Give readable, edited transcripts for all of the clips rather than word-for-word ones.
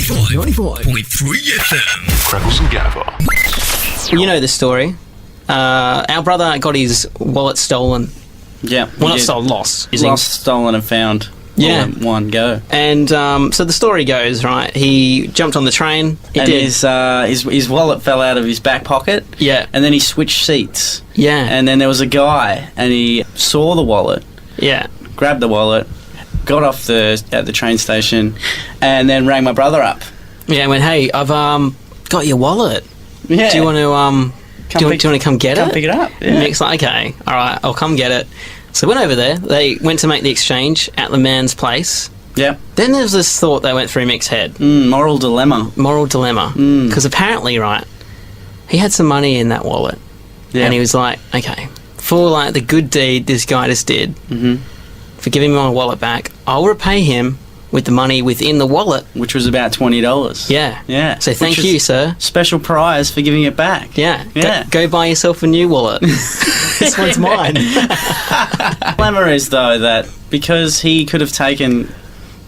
95.3 FM. Crackles and Gafa. You know the story. Our brother got his wallet stolen. Yeah. Well, not stolen, lost. Lost, stolen and found. Yeah. All in one go. And so the story goes, right, he jumped on the train. His wallet fell out of his back pocket. Yeah. And then he switched seats. Yeah. And then there was a guy, and he saw the wallet. Yeah. Grabbed the wallet, got off at the train station, and then rang my brother up. Yeah, and went, hey, I've got your wallet. Yeah. Do you want to do you want to come get it? Come pick it up. Yeah. And Mick's like, okay, all right, I'll come get it. So went over there. They went to make the exchange at the man's place. Yeah. Then there's this thought that went through Mick's head. Moral dilemma. Because apparently, right, he had some money in that wallet. Yeah. And he was like, okay, for like the good deed this guy just did, for giving me my wallet back, I'll repay him with the money within the wallet. Which was about $20. Yeah. Yeah. So thank you, sir. Special prize for giving it back. Yeah. Yeah. Go buy yourself a new wallet. This one's mine. The dilemma is, though, that because he could have taken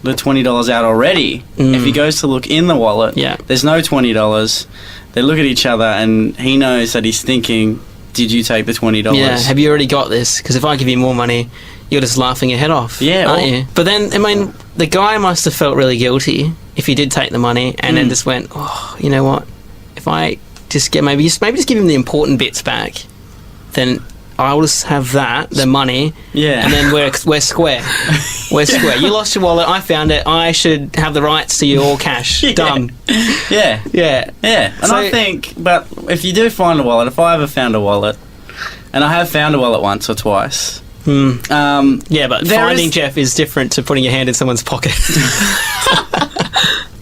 the $20 out already, if he goes to look in the wallet, there's no $20. They look at each other and he knows that he's thinking, did you take the $20? Yeah, have you already got this? Because if I give you more money, you're just laughing your head off, aren't you? But then, I mean, the guy must have felt really guilty if he did take the money and then just went, oh, you know what? If I just get maybe just give him the important bits back, then I'll just have the money, and then we're square. We're square. You lost your wallet, I found it, I should have the rights to your cash. Done. Yeah. And So, I think, but if you do find a wallet, if I ever found a wallet, and I have found a wallet once or twice. Yeah, but finding Jeff is different to putting your hand in someone's pocket.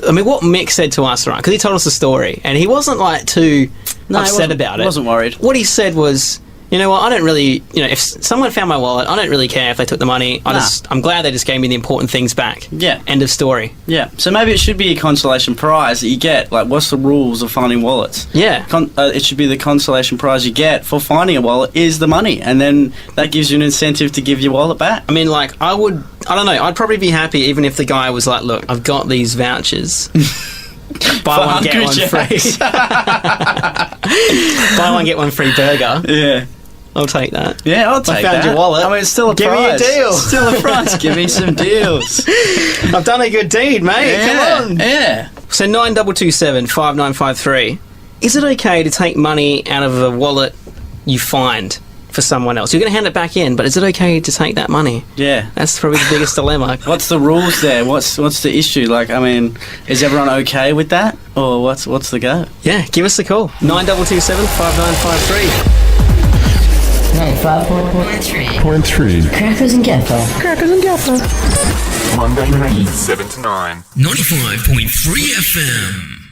I mean, what Mick said to us, right, because he told us a story, and he wasn't, like, too upset about it. He wasn't worried. What he said was, you know what, I don't really, if someone found my wallet, I don't really care if they took the money. I'm glad they just gave me the important things back. Yeah. End of story. Yeah. So maybe it should be a consolation prize that you get. Like, what's the rules of finding wallets? Yeah. It should be the consolation prize you get for finding a wallet is the money, and then that gives you an incentive to give your wallet back. I mean, like, I don't know, I'd probably be happy even if the guy was like, look, I've got these vouchers. Buy one, get one free. Buy one, get one free burger. Yeah. I'll take that. Yeah, I'll take that. I found your wallet. I mean, it's still a prize. Give me a deal. Still a prize. Give me some deals. I've done a good deed, mate. Come on. Yeah. So 9227 5953. Is it okay to take money out of a wallet you find for someone else? You're going to hand it back in, but is it okay to take that money? Yeah. That's probably the biggest dilemma. What's the rules there? What's the issue? Like, I mean, is everyone okay with that? Or what's the go? Yeah, give us a call. 9227 5953. 95.3 Crackles and Gafa. Crackles and Gafa. Monday night, 7 to 9. 95.3 FM.